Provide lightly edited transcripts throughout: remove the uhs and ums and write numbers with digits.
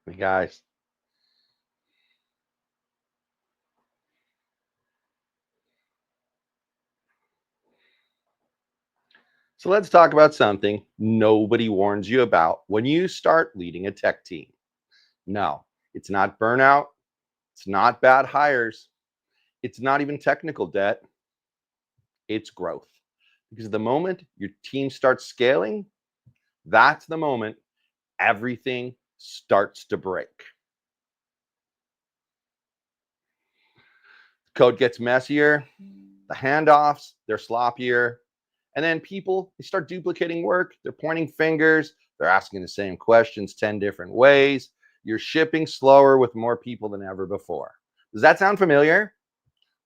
Hey guys, so let's talk about something nobody warns you about when you start leading a tech team. No, it's not burnout, it's not bad hires, it's not even technical debt, it's growth. Because the moment your team starts scaling, that's the moment everything starts to break. Code gets messier, the handoffs, they're sloppier, and then people they start duplicating work, they're pointing fingers, they're asking the same questions 10 different ways. You're shipping slower with more people than ever before. Does that sound familiar?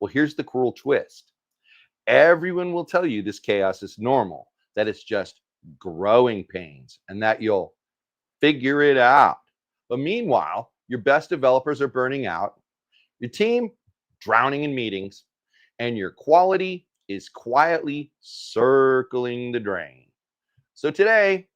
Well, here's the cruel twist. Everyone will tell you this chaos is normal, that it's just growing pains, and that you'll figure it out. But meanwhile, your best developers are burning out, your team drowning in meetings, and your quality is quietly circling the drain. So today,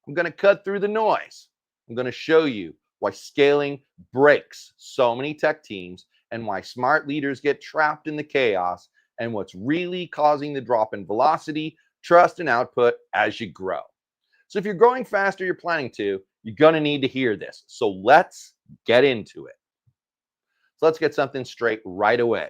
I'm going to cut through the noise. I'm going to show you why scaling breaks so many tech teams and why smart leaders get trapped in the chaos and what's really causing the drop in velocity, trust, and output as you grow. So if you're growing faster, you're planning to, you're going to need to hear this. So let's get into it. So let's get something straight right away.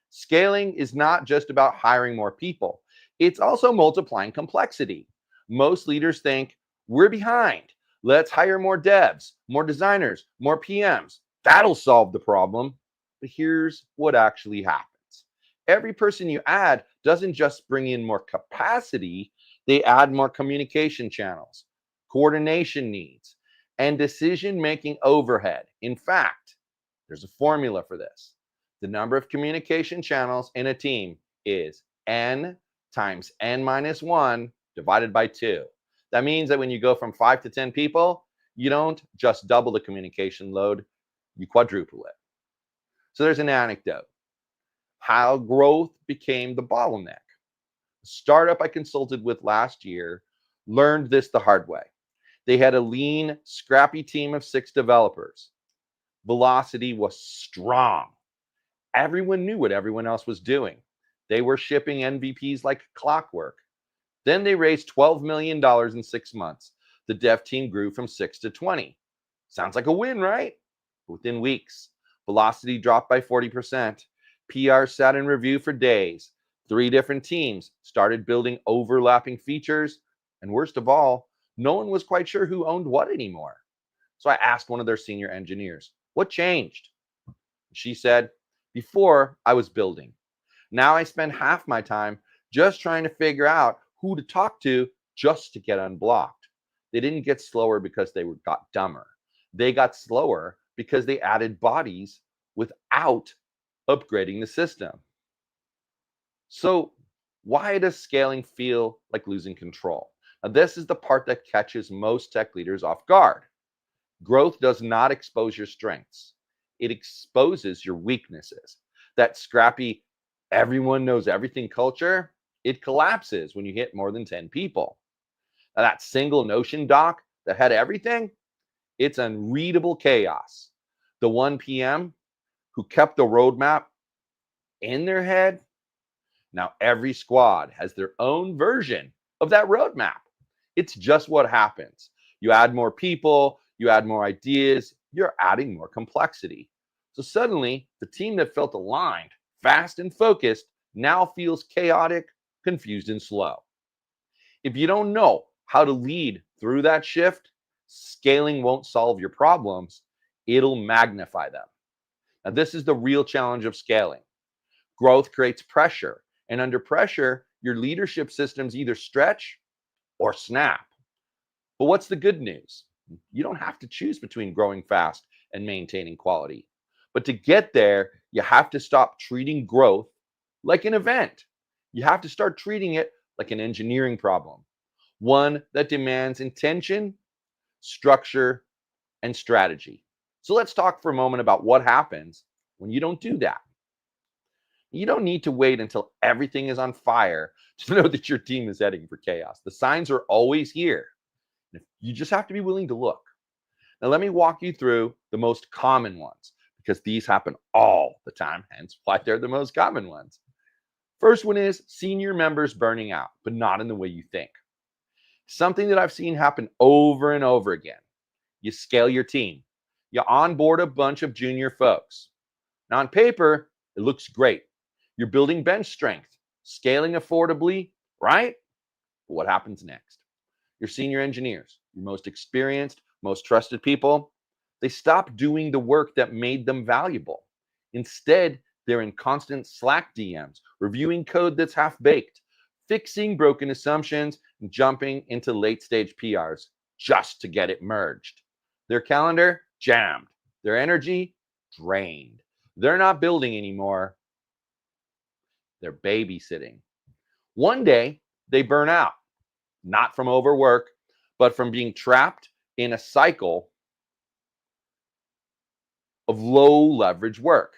Scaling is not just about hiring more people, it's also multiplying complexity. Most leaders think we're behind. Let's hire more devs, more designers, more PMs. That'll solve the problem. But here's what actually happens. Every person you add doesn't just bring in more capacity, they add more communication channels, coordination needs, and decision making overhead. In fact, there's a formula for this. The number of communication channels in a team is n times n minus 1 divided by 2. That means that when you go from 5 to 10 people, you don't just double the communication load, you quadruple it. So there's an anecdote how growth became the bottleneck. The startup I consulted with last year learned this the hard way. They had a lean, scrappy team of 6 developers. Velocity was strong. Everyone knew what everyone else was doing. They were shipping MVPs like clockwork. Then they raised $12 million in 6 months. The dev team grew from 6 to 20. Sounds like a win, right? Within weeks, velocity dropped by 40%. PR sat in review for days. 3 different teams started building overlapping features. And worst of all, no one was quite sure who owned what anymore. So I asked one of their senior engineers, what changed? She said, before I was building. Now I spend half my time just trying to figure out who to talk to just to get unblocked. They didn't get slower because they got dumber. They got slower because they added bodies without upgrading the system. So, why does scaling feel like losing control? Now, this is the part that catches most tech leaders off guard. Growth does not expose your strengths, it exposes your weaknesses. That scrappy, everyone knows everything culture, it collapses when you hit more than 10 people. Now, that single Notion doc that had everything, it's unreadable chaos. The one PM who kept the roadmap in their head, now every squad has their own version of that roadmap. It's just what happens. You add more people, you add more ideas, you're adding more complexity. So suddenly, the team that felt aligned, fast, and focused now feels chaotic, confused, and slow. If you don't know how to lead through that shift, scaling won't solve your problems, it'll magnify them. Now, this is the real challenge of scaling. Growth creates pressure, and under pressure, your leadership systems either stretch or snap. But what's the good news? You don't have to choose between growing fast and maintaining quality. But to get there, you have to stop treating growth like an event. You have to start treating it like an engineering problem, one that demands intention, structure, and strategy. So let's talk for a moment about what happens when you don't do that. You don't need to wait until everything is on fire to know that your team is heading for chaos. The signs are always here. You just have to be willing to look. Now, let me walk you through the most common ones because these happen all the time, hence why they're the most common ones. First one is senior members burning out, but not in the way you think. Something that I've seen happen over and over again. You scale your team, you onboard a bunch of junior folks. Now, on paper, it looks great. You're building bench strength, scaling affordably, right? But what happens next? Your senior engineers, your most experienced, most trusted people, they stop doing the work that made them valuable. Instead, they're in constant Slack DMs, reviewing code that's half baked, fixing broken assumptions, and jumping into late stage PRs just to get it merged. Their calendar jammed, their energy drained. They're not building anymore, they're babysitting. One day, they burn out, not from overwork, but from being trapped in a cycle of low leverage work.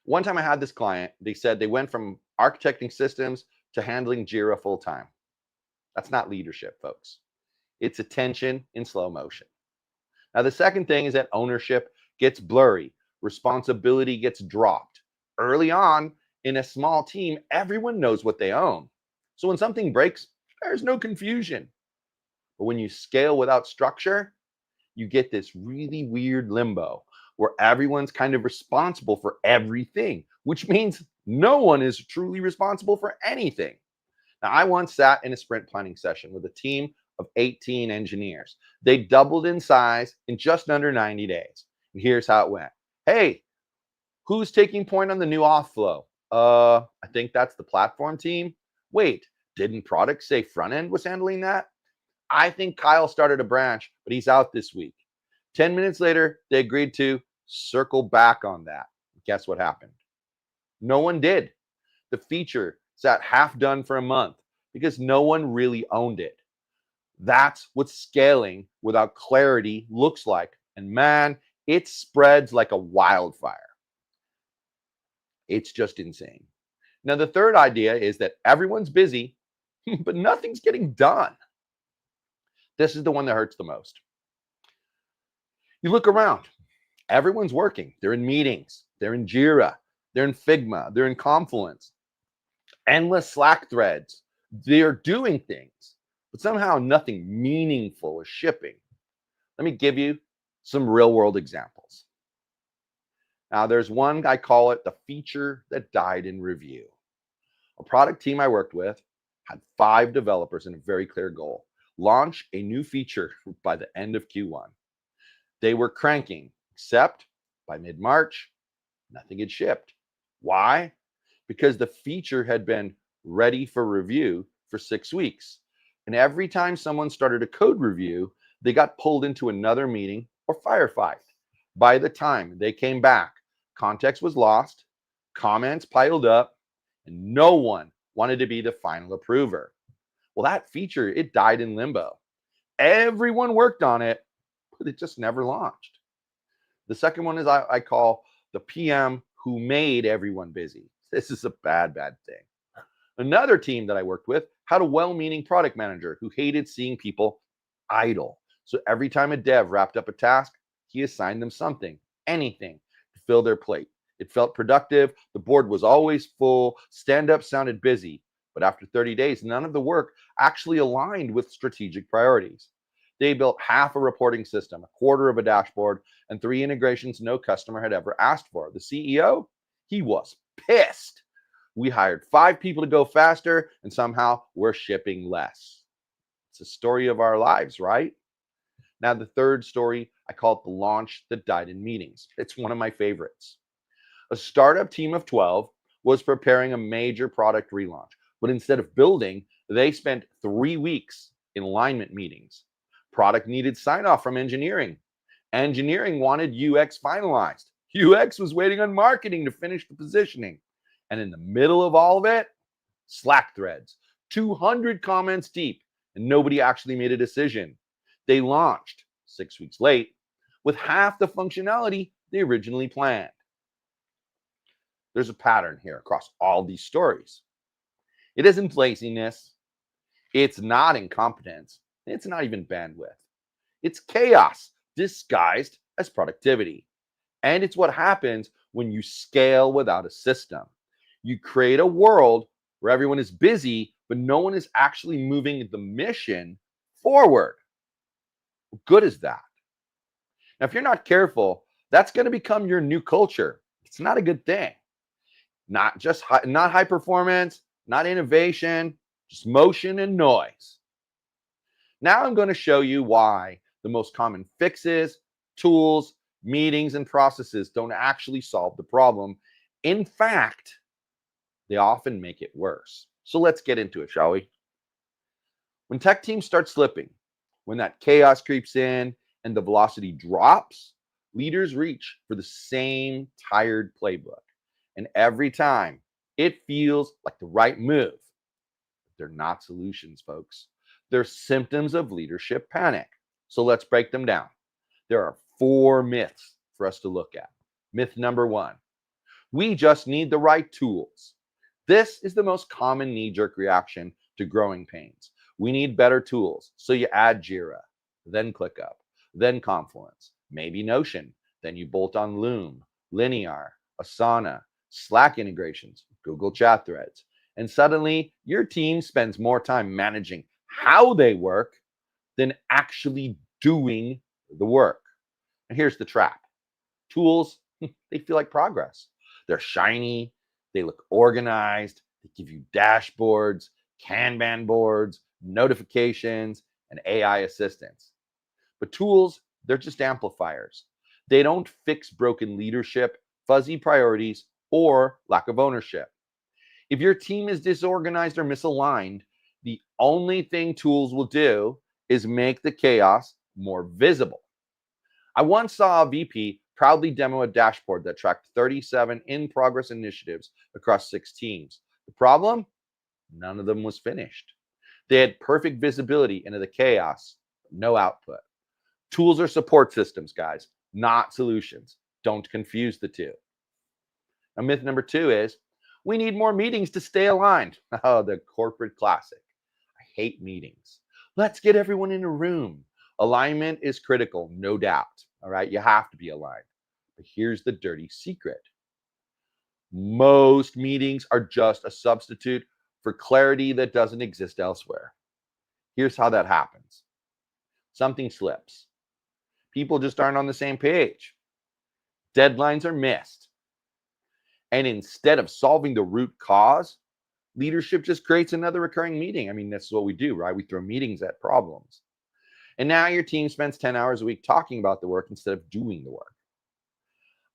One time I had this client, they said they went from architecting systems to handling Jira full time. That's not leadership, folks. It's attention in slow motion. Now, the second thing is that ownership gets blurry, responsibility gets dropped. Early on in a small team, everyone knows what they own. So when something breaks, there's no confusion. But when you scale without structure, you get this really weird limbo where everyone's kind of responsible for everything, which means no one is truly responsible for anything. Now, I once sat in a sprint planning session with a team of 18 engineers. They doubled in size in just under 90 days. And here's how it went. Hey, who's taking point on the new auth flow? I think that's the platform team. Wait, didn't product say front end was handling that? I think Kyle started a branch, but he's out this week. 10 minutes later, they agreed to circle back on that. Guess what happened? No one did. The feature sat half done for a month because no one really owned it. That's what scaling without clarity looks like. And man, it spreads like a wildfire. It's just insane. Now, the third idea is that everyone's busy, but nothing's getting done. This is the one that hurts the most. You look around, everyone's working. They're in meetings, they're in Jira, they're in Figma, they're in Confluence, endless Slack threads. They're doing things, but somehow nothing meaningful is shipping. Let me give you some real world examples. Now, there's one, I call it the feature that died in review. A product team I worked with had 5 developers and a very clear goal: launch a new feature by the end of Q1. They were cranking, except by mid-March, nothing had shipped. Why? Because the feature had been ready for review for 6 weeks. And every time someone started a code review, they got pulled into another meeting or firefight. By the time they came back, context was lost, comments piled up, and no one wanted to be the final approver. Well, that feature, it died in limbo. Everyone worked on it, but it just never launched. The second one is I call the PM who made everyone busy. This is a bad thing. Another team that I worked with had a well-meaning product manager who hated seeing people idle. So every time a dev wrapped up a task, he assigned them something, anything, to fill their plate. It felt productive. The board was always full. Stand-up sounded busy. But after 30 days, none of the work actually aligned with strategic priorities. They built half a reporting system, a quarter of a dashboard, and 3 integrations no customer had ever asked for. The CEO, he was pissed. We hired 5 people to go faster, and somehow we're shipping less. It's a story of our lives, right? Now, the third story, I call it the launch that died in meetings. It's one of my favorites. A startup team of 12 was preparing a major product relaunch, but instead of building, they spent 3 weeks in alignment meetings. Product needed sign-off from engineering. Engineering wanted UX finalized. UX was waiting on marketing to finish the positioning. And in the middle of all of it, Slack threads, 200 comments deep, and nobody actually made a decision. They launched 6 weeks late with half the functionality they originally planned. There's a pattern here across all these stories. It isn't laziness. It's not incompetence. It's not even bandwidth. It's chaos disguised as productivity. And it's what happens when you scale without a system. You create a world where everyone is busy, but no one is actually moving the mission forward. What good is that? Now, if you're not careful, that's going to become your new culture. It's not a good thing. Not high performance, not innovation, just motion and noise. Now I'm going to show you why the most common fixes, tools, meetings, and processes don't actually solve the problem. In fact, they often make it worse. So let's get into it, shall we? When tech teams start slipping, when that chaos creeps in and the velocity drops, leaders reach for the same tired playbook. And every time it feels like the right move. They're not solutions, folks. They're symptoms of leadership panic. So let's break them down. There are 4 myths for us to look at. Myth number 1, we just need the right tools. This is the most common knee-jerk reaction to growing pains. We need better tools. So you add Jira, then ClickUp, then Confluence, maybe Notion. Then you bolt on Loom, Linear, Asana, Slack integrations, Google Chat threads. And suddenly your team spends more time managing how they work than actually doing the work. And here's the trap. Tools, they feel like progress. They're shiny, they look organized, they give you dashboards, Kanban boards, notifications, and AI assistance. But tools, they're just amplifiers. They don't fix broken leadership, fuzzy priorities, or lack of ownership. If your team is disorganized or misaligned, the only thing tools will do is make the chaos more visible. I once saw a VP proudly demo a dashboard that tracked 37 in-progress initiatives across 6 teams. The problem? None of them was finished. They had perfect visibility into the chaos, but no output. Tools are support systems, guys, not solutions. Don't confuse the two. Now, myth number 2 is we need more meetings to stay aligned. Oh, the corporate classic. I hate meetings. Let's get everyone in a room. Alignment is critical, no doubt. All right, you have to be aligned. But here's the dirty secret. Most meetings are just a substitute for clarity that doesn't exist elsewhere. Here's how that happens. Something slips. People just aren't on the same page. Deadlines are missed. And instead of solving the root cause, leadership just creates another recurring meeting. I mean, that's what we do, right? We throw meetings at problems. And now your team spends 10 hours a week talking about the work instead of doing the work.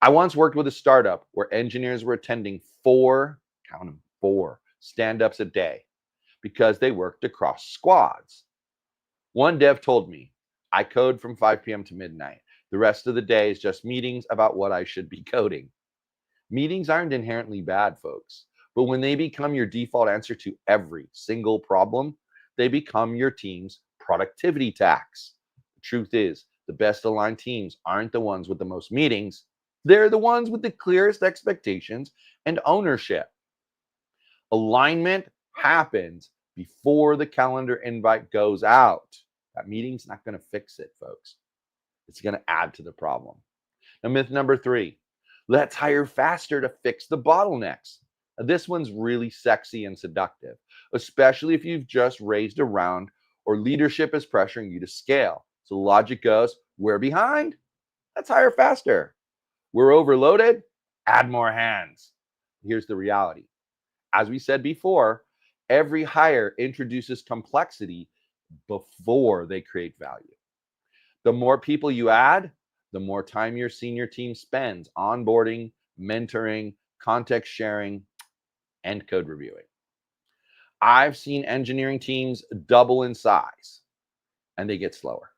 I once worked with a startup where engineers were attending 4, count them, 4 stand-ups a day because they worked across squads. One dev told me, I code from 5 p.m. to midnight. The rest of the day is just meetings about what I should be coding. Meetings aren't inherently bad, folks, but when they become your default answer to every single problem, they become your team's productivity tax. The truth is, the best aligned teams aren't the ones with the most meetings. They're the ones with the clearest expectations and ownership. Alignment happens before the calendar invite goes out. That meeting's not going to fix it, folks. It's going to add to the problem. Now, myth number 3, let's hire faster to fix the bottlenecks. Now, this one's really sexy and seductive, especially if you've just raised a round or leadership is pressuring you to scale. So the logic goes, we're behind, let's hire faster. We're overloaded, add more hands. Here's the reality. As we said before, every hire introduces complexity before they create value. The more people you add, the more time your senior team spends onboarding, mentoring, context sharing, and code reviewing. I've seen engineering teams double in size and they get slower.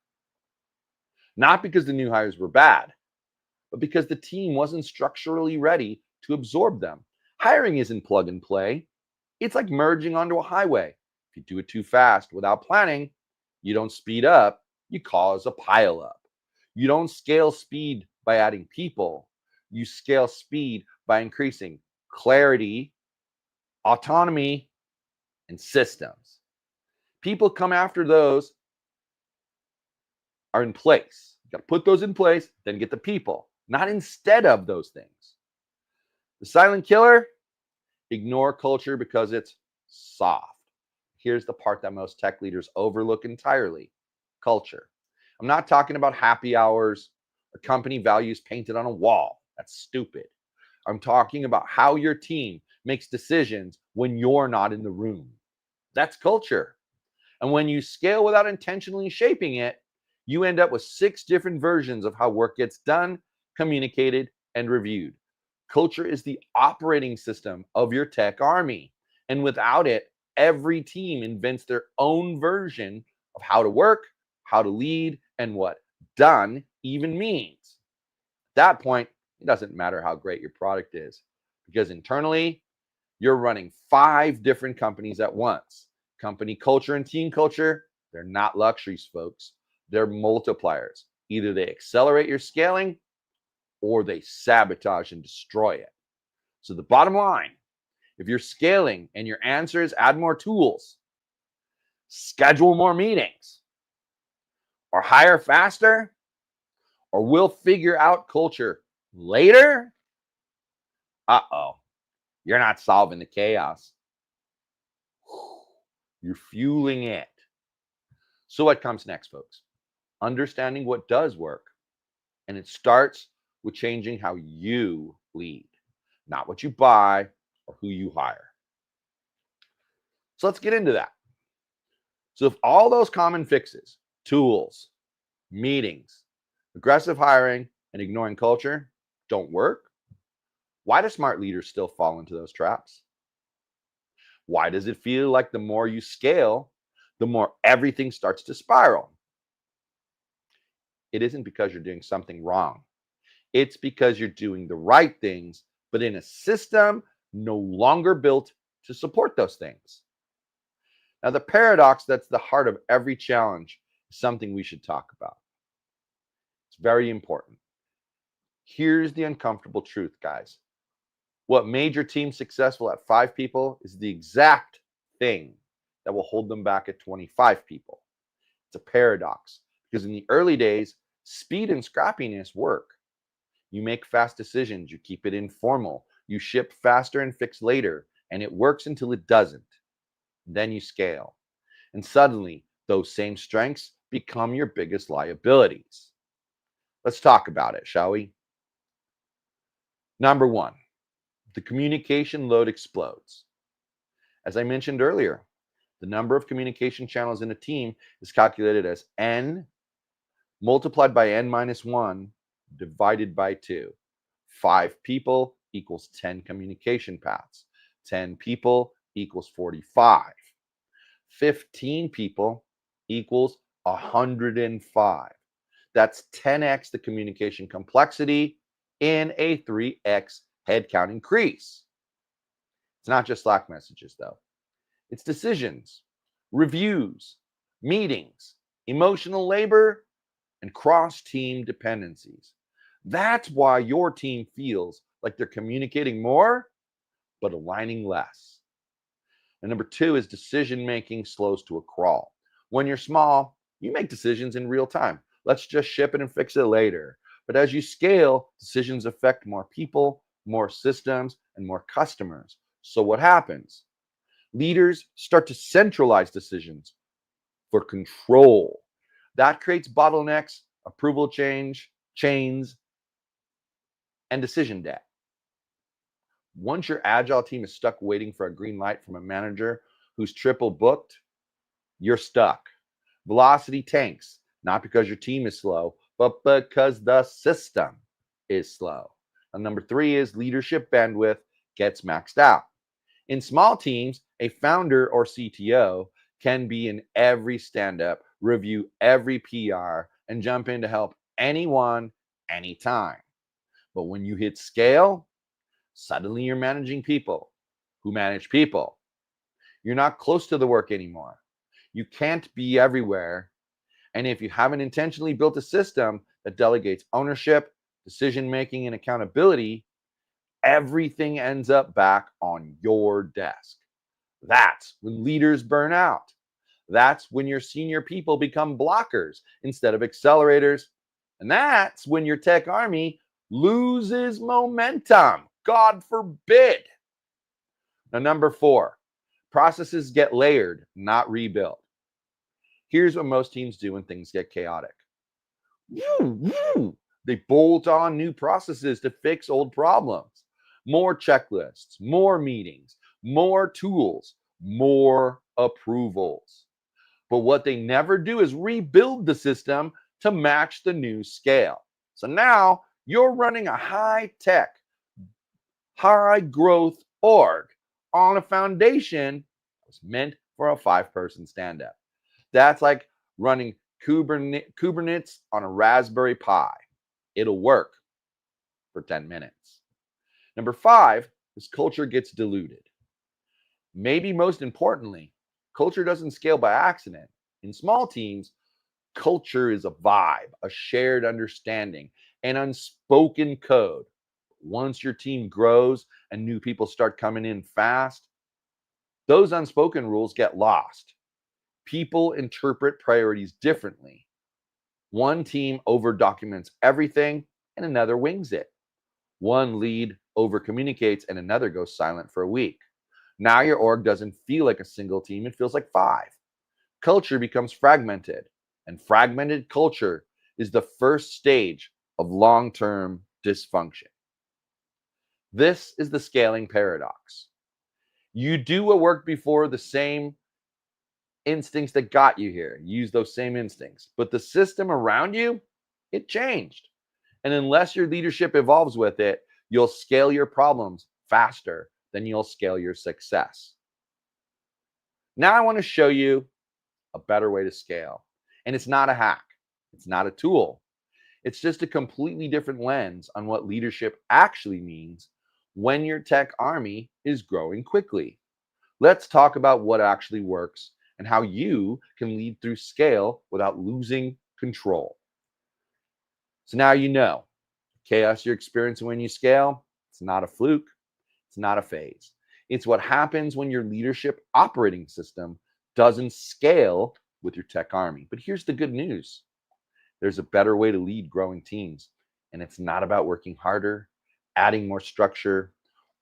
Not because the new hires were bad, but because the team wasn't structurally ready to absorb them. Hiring isn't plug and play. It's like merging onto a highway. If you do it too fast without planning, you don't speed up, you cause a pile up. You don't scale speed by adding people. You scale speed by increasing clarity, autonomy, and systems. People come after those are in place. You got to put those in place, then get the people, not instead of those things. The silent killer, ignore culture because it's soft. Here's the part that most tech leaders overlook entirely: culture. I'm not talking about happy hours or company values painted on a wall. That's stupid. I'm talking about how your team makes decisions when you're not in the room. That's culture. And when you scale without intentionally shaping it, you end up with 6 different versions of how work gets done, communicated, and reviewed. Culture is the operating system of your tech army. And without it, every team invents their own version of how to work, how to lead, and what done even means. At that point, it doesn't matter how great your product is, because internally, you're running 5 different companies at once. Company culture and team culture, they're not luxuries, folks. They're multipliers. Either they accelerate your scaling or they sabotage and destroy it. So the bottom line, if you're scaling and your answer is add more tools, schedule more meetings, or hire faster, or we'll figure out culture later, you're not solving the chaos. You're fueling it. So what comes next, folks? Understanding what does work. And it starts with changing how you lead, not what you buy or who you hire. So let's get into that. So if all those common fixes, tools, meetings, aggressive hiring, and ignoring culture don't work, why do smart leaders still fall into those traps? Why does it feel like the more you scale, the more everything starts to spiral? It isn't because you're doing something wrong. It's because you're doing the right things, but in a system no longer built to support those things. Now, the paradox that's the heart of every challenge is something we should talk about. It's very important. Here's the uncomfortable truth, guys. What made your team successful at 5 people is the exact thing that will hold them back at 25 people. It's a paradox because in the early days, speed and scrappiness work. You make fast decisions, you keep it informal, you ship faster and fix later, and it works until it doesn't. Then you scale. And suddenly, those same strengths become your biggest liabilities. Let's talk about it, shall we? Number 1, the communication load explodes. As I mentioned earlier, the number of communication channels in a team is calculated as N multiplied by N minus 1 divided by 2. 5 people equals 10 communication paths. 10 people equals 45. 15 people equals 105. That's 10x the communication complexity in a 3x headcount increase. It's not just Slack messages, though. It's decisions, reviews, meetings, emotional labor, and cross-team dependencies. That's why your team feels like they're communicating more, but aligning less. And number 2 is decision-making slows to a crawl. When you're small, you make decisions in real time. Let's just ship it and fix it later. But as you scale, decisions affect more people, more systems, and more customers. So what happens? Leaders start to centralize decisions for control. That creates bottlenecks, approval chains, and decision debt. Once your agile team is stuck waiting for a green light from a manager who's triple booked, you're stuck. Velocity tanks, not because your team is slow, but because the system is slow. And number 3 is leadership bandwidth gets maxed out. In small teams, a founder or CTO can be in every stand-up, review every PR, and jump in to help anyone, anytime. But when you hit scale, suddenly you're managing people who manage people. You're not close to the work anymore. You can't be everywhere. And if you haven't intentionally built a system that delegates ownership, decision-making, and accountability, everything ends up back on your desk. That's when leaders burn out. That's when your senior people become blockers instead of accelerators. And that's when your tech army loses momentum. God forbid. Now, number 4, processes get layered, not rebuilt. Here's what most teams do when things get chaotic. They bolt on new processes to fix old problems. More checklists, more meetings, more tools, more approvals. But what they never do is rebuild the system to match the new scale. So now you're running a high tech, high growth org on a foundation that was meant for a 5-person stand up. That's like running Kubernetes on a Raspberry Pi. It'll work for 10 minutes. Number 5 is culture gets diluted. Maybe most importantly, culture doesn't scale by accident. In small teams, culture is a vibe, a shared understanding, an unspoken code. Once your team grows and new people start coming in fast, those unspoken rules get lost. People interpret priorities differently. One team over documents everything and another wings it. One lead over communicates and another goes silent for a week. Now your org doesn't feel like a single team, it feels like 5. Culture becomes fragmented, and fragmented culture is the first stage of long-term dysfunction. This is the scaling paradox. You do what worked before, the same instincts that got you here. Use those same instincts. But the system around you, it changed. And unless your leadership evolves with it, you'll scale your problems faster than you'll scale your success. Now I want to show you a better way to scale. And it's not a hack. It's not a tool. It's just a completely different lens on what leadership actually means when your tech army is growing quickly. Let's talk about what actually works and how you can lead through scale without losing control. So now you know chaos you're experiencing when you scale, it's not a fluke, it's not a phase. It's what happens when your leadership operating system doesn't scale with your tech army. But here's the good news. There's a better way to lead growing teams, and it's not about working harder, adding more structure,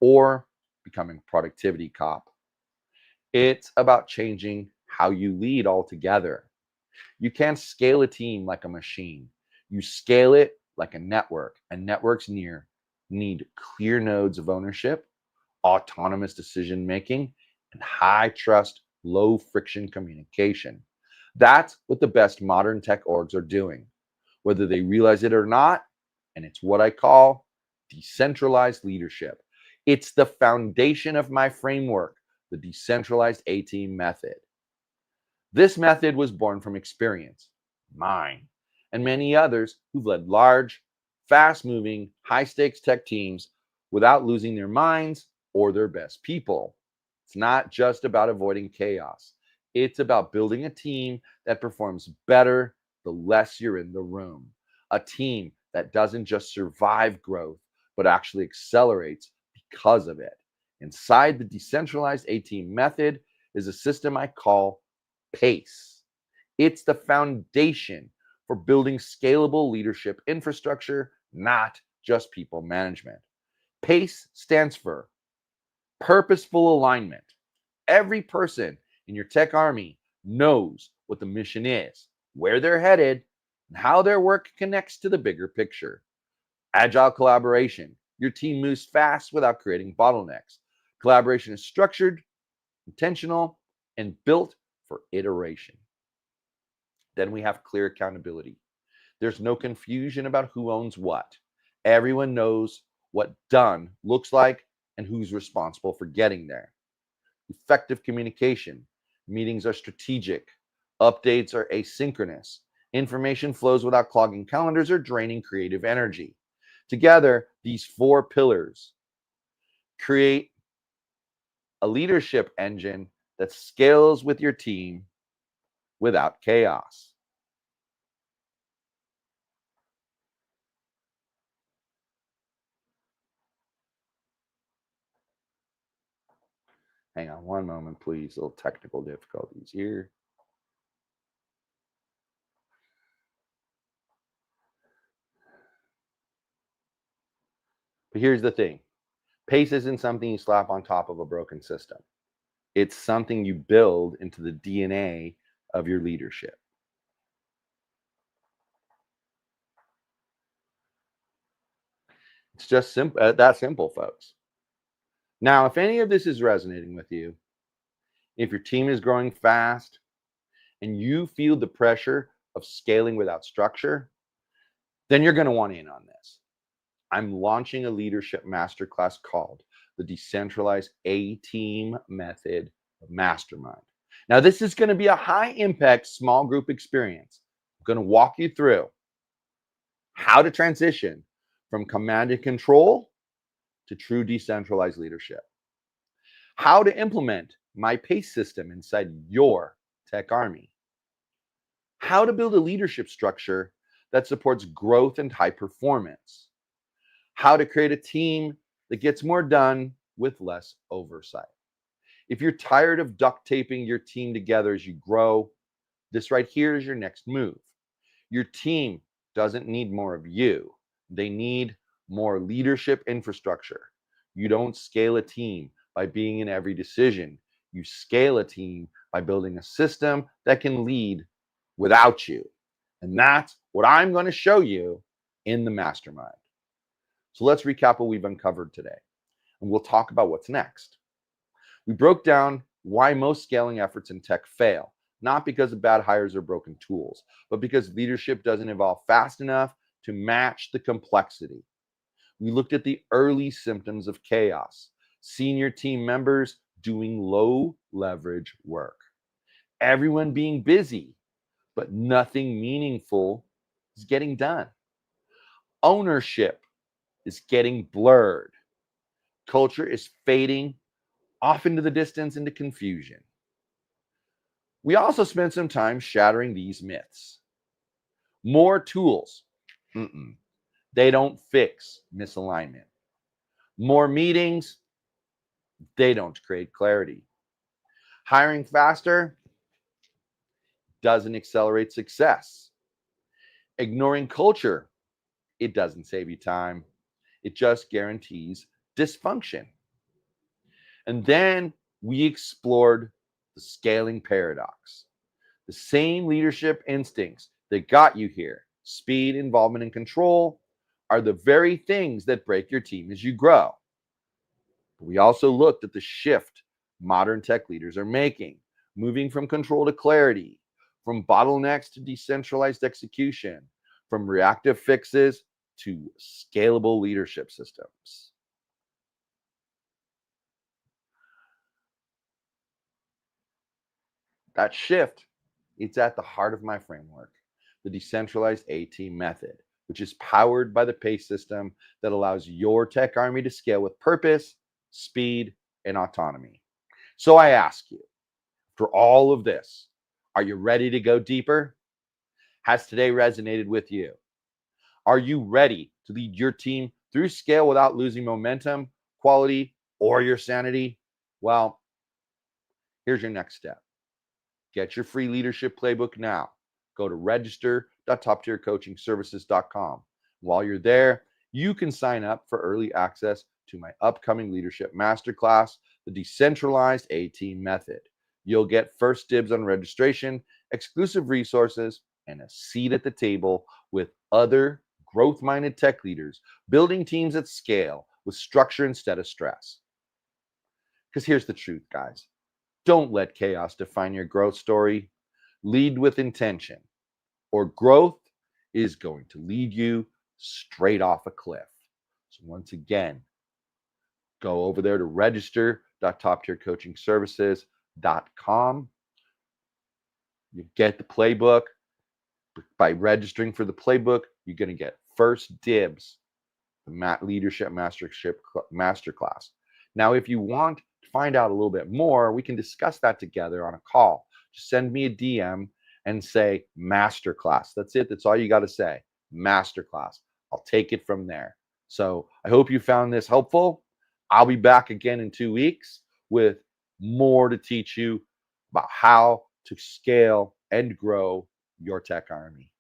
or becoming a productivity cop. It's about changing how you lead altogether. You can't scale a team like a machine. You scale it like a network, and networks need clear nodes of ownership, autonomous decision making, and high trust, low friction communication. That's what the best modern tech orgs are doing, whether they realize it or not. And it's what I call decentralized leadership. It's the foundation of my framework, the decentralized A-Team method. This method was born from experience, mine, and many others who've led large, fast moving, high stakes tech teams without losing their minds or their best people. It's not just about avoiding chaos, it's about building a team that performs better the less you're in the room. A team that doesn't just survive growth, but actually accelerates because of it. Inside the decentralized A-Team method is a system I call PACE. It's the foundation for building scalable leadership infrastructure, not just people management. PACE stands for purposeful alignment. Every person in your tech army knows what the mission is, where they're headed, and how their work connects to the bigger picture. Agile collaboration. Your team moves fast without creating bottlenecks. Collaboration is structured, intentional, and built for iteration. Then we have clear accountability. There's no confusion about who owns what. Everyone knows what done looks like and who's responsible for getting there. Effective communication. Meetings are strategic. Updates are asynchronous. Information flows without clogging calendars or draining creative energy. Together, these 4 pillars create a leadership engine that scales with your team without chaos. Hang on one moment, please. Little technical difficulties here. But here's the thing. Pace isn't something you slap on top of a broken system. It's something you build into the DNA of your leadership. It's just simple, that simple, folks. Now, if any of this is resonating with you, if your team is growing fast and you feel the pressure of scaling without structure, then you're going to want in on this. I'm launching a leadership masterclass called the Decentralized A-Team Method of Mastermind. Now, this is going to be a high impact small group experience. I'm going to walk you through how to transition from command and control to true decentralized leadership, how to implement my PACE system inside your tech army, how to build a leadership structure that supports growth and high performance, how to create a team that gets more done with less oversight. If you're tired of duct taping your team together as you grow, this right here is your next move. Your team doesn't need more of you. They need more leadership infrastructure. You don't scale a team by being in every decision. You scale a team by building a system that can lead without you. And that's what I'm going to show you in the mastermind. So let's recap what we've uncovered today, and we'll talk about what's next. We broke down why most scaling efforts in tech fail, not because of bad hires or broken tools, but because leadership doesn't evolve fast enough to match the complexity. We looked at the early symptoms of chaos, senior team members doing low leverage work, everyone being busy, but nothing meaningful is getting done. Ownership is getting blurred. Culture is fading off into the distance, into confusion. We also spent some time shattering these myths. More tools, they don't fix misalignment. More meetings, they don't create clarity. Hiring faster doesn't accelerate success. Ignoring culture, it doesn't save you time. It just guarantees dysfunction. And then we explored the scaling paradox. The same leadership instincts that got you here, speed, involvement, and control, are the very things that break your team as you grow. But we also looked at the shift modern tech leaders are making, moving from control to clarity, from bottlenecks to decentralized execution, from reactive fixes to scalable leadership systems. That shift, it's at the heart of my framework, the Decentralized A-Team Method, which is powered by the PACE system that allows your tech army to scale with purpose, speed, and autonomy. So I ask you, for all of this, are you ready to go deeper? Has today resonated with you? Are you ready to lead your team through scale without losing momentum, quality, or your sanity? Well, here's your next step. Get your free leadership playbook now. Go to register.toptiercoachingservices.com. While you're there, you can sign up for early access to my upcoming leadership masterclass, the Decentralized A-Team Method. You'll get first dibs on registration, exclusive resources, and a seat at the table with other growth-minded tech leaders building teams at scale with structure instead of stress. Because here's the truth, guys. Don't let chaos define your growth story. Lead with intention, or growth is going to lead you straight off a cliff. So once again, go over there to register.toptiercoachingservices.com. You get the playbook. By registering for the playbook, you're going to get first dibs, the Leadership Masterclass. Now, if you want to find out a little bit more, we can discuss that together on a call. Just send me a DM and say Masterclass. That's it. That's all you got to say. Masterclass. I'll take it from there. So I hope you found this helpful. I'll be back again in 2 weeks with more to teach you about how to scale and grow your tech army.